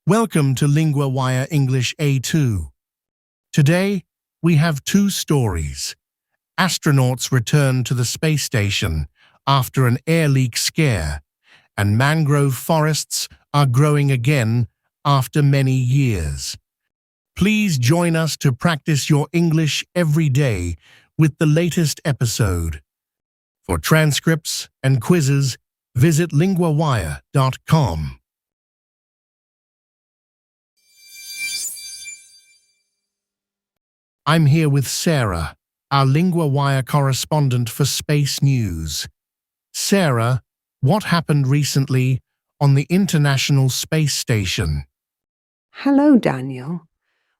Welcome to LinguaWire English A2. Today, we have two stories. Astronauts return to the space station after an air leak scare, and mangrove forests are growing again after many years. Please join us to practice your English every day with the latest episode. For transcripts and quizzes, visit linguawire.com. I'm here with Sarah, our LinguaWire correspondent for Space News. Sarah, what happened recently on the International Space Station? Hello, Daniel.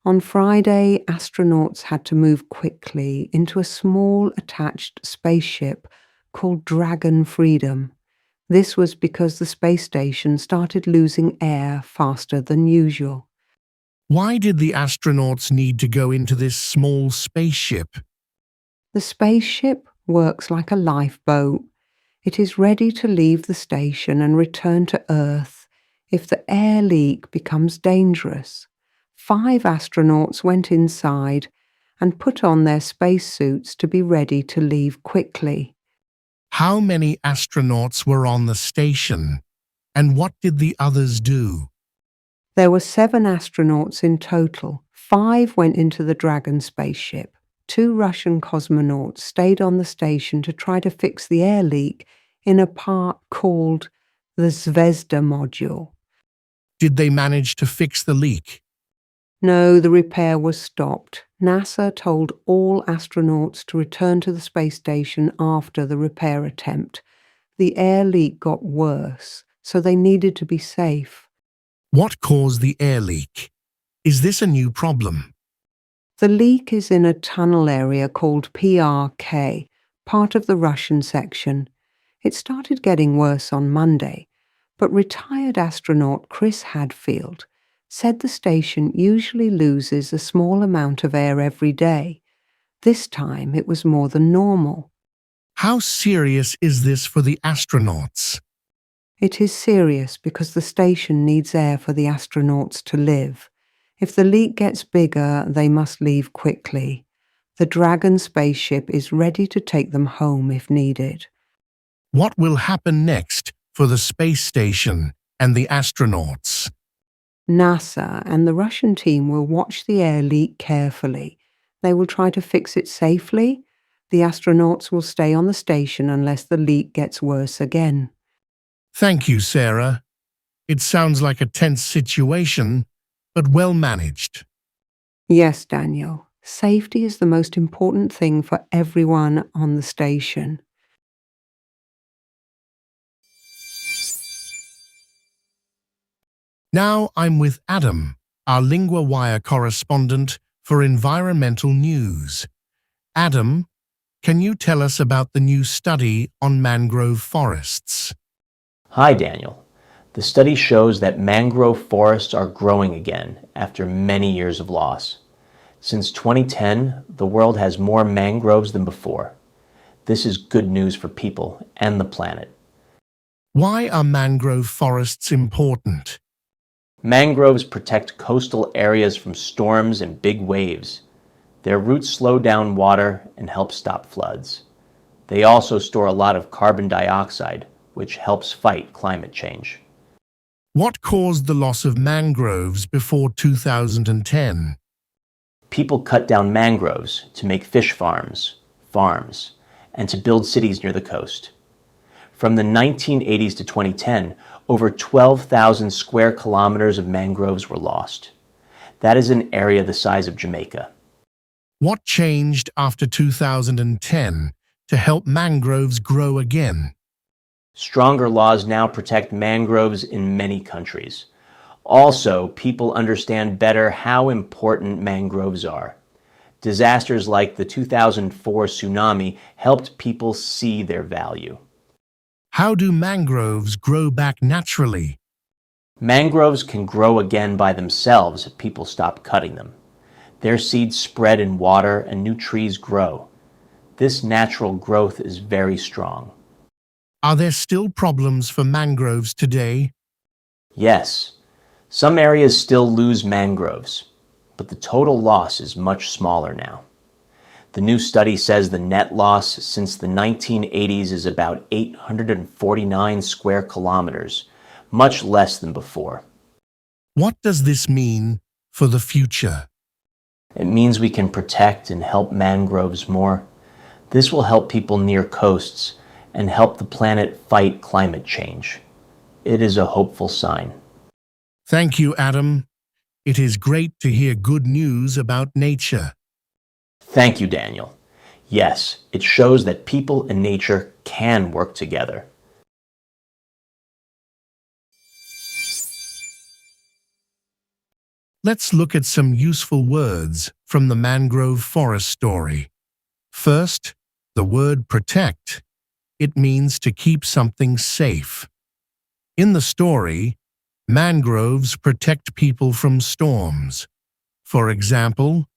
On Friday, astronauts had to move quickly into a small attached spaceship called Dragon Freedom. This was because the space station started losing air faster than usual. Why did the astronauts need to go into this small spaceship? The spaceship works like a lifeboat. It is ready to leave the station and return to Earth if the air leak becomes dangerous. 5 astronauts went inside and put on their spacesuits to be ready to leave quickly. How many astronauts were on the station, and what did the others do? There were 7 astronauts in total. 5 went into the Dragon spaceship. 2 Russian cosmonauts stayed on the station to try to fix the air leak in a part called the Zvezda module. Did they manage to fix the leak? No, the repair was stopped. NASA told all astronauts to return to the space station after the repair attempt. The air leak got worse, so they needed to be safe. What caused the air leak? Is this a new problem? The leak is in a tunnel area called PRK, part of the Russian section. It started getting worse on Monday, but retired astronaut Chris Hadfield said the station usually loses a small amount of air every day. This time it was more than normal. How serious is this for the astronauts? It is serious because the station needs air for the astronauts to live. If the leak gets bigger, they must leave quickly. The Dragon spaceship is ready to take them home if needed. What will happen next for the space station and the astronauts? NASA and the Russian team will watch the air leak carefully. They will try to fix it safely. The astronauts will stay on the station unless the leak gets worse again. Thank you, Sarah. It sounds like a tense situation, but well managed. Yes, Daniel. Safety is the most important thing for everyone on the station. Now I'm with Adam, our LinguaWire correspondent for environmental news. Adam, can you tell us about the new study on mangrove forests? Hi, Daniel. The study shows that mangrove forests are growing again after many years of loss. Since 2010, the world has more mangroves than before. This is good news for people and the planet. Why are mangrove forests important? Mangroves protect coastal areas from storms and big waves. Their roots slow down water and help stop floods. They also store a lot of carbon dioxide, which helps fight climate change. What caused the loss of mangroves before 2010? People cut down mangroves to make fish farms, and to build cities near the coast. From the 1980s to 2010, over 12,000 square kilometers of mangroves were lost. That is an area the size of Jamaica. What changed after 2010 to help mangroves grow again? Stronger laws now protect mangroves in many countries. Also, people understand better how important mangroves are. Disasters like the 2004 tsunami helped people see their value. How do mangroves grow back naturally? Mangroves can grow again by themselves if people stop cutting them. Their seeds spread in water and new trees grow. This natural growth is very strong. Are there still problems for mangroves today? Yes, some areas still lose mangroves, but the total loss is much smaller now. The new study says the net loss since the 1980s is about 849 square kilometers, much less than before. What does this mean for the future? It means we can protect and help mangroves more. This will help people near coasts and help the planet fight climate change. It is a hopeful sign. Thank you, Adam. It is great to hear good news about nature. Thank you, Daniel. Yes, it shows that people and nature can work together. Let's look at some useful words from the mangrove forest story. First, the word protect. It means to keep something safe. In the story, mangroves protect people from storms. For example,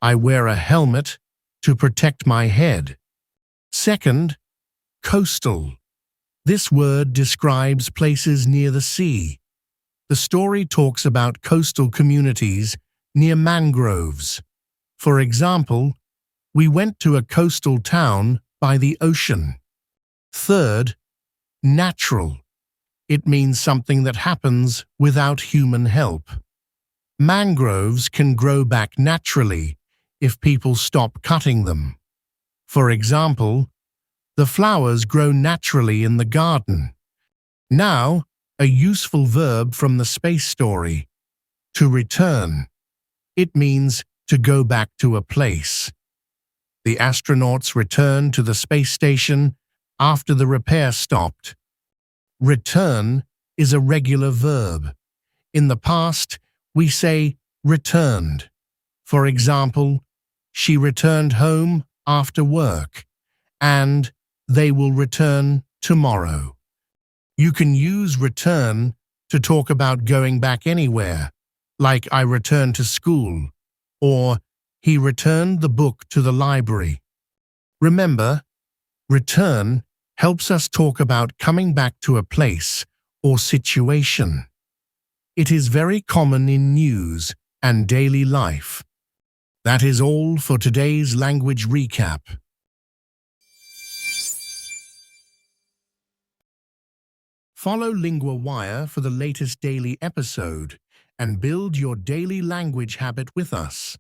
I wear a helmet to protect my head. Second, coastal. This word describes places near the sea. The story talks about coastal communities near mangroves. For example, we went to a coastal town by the ocean. Third, natural. It means something that happens without human help. Mangroves can grow back naturally if people stop cutting them. For example, the flowers grow naturally in the garden. Now, a useful verb from the space story. To return. It means to go back to a place. The astronauts returned to the space station after the repair stopped. Return is a regular verb. In the past, we say returned. For example, she returned home after work, and they will return tomorrow. You can use return to talk about going back anywhere, like I returned to school, or he returned the book to the library. Remember, return helps us talk about coming back to a place or situation. It is very common in news and daily life. That is all for today's language recap. Follow LinguaWire for the latest daily episode and build your daily language habit with us.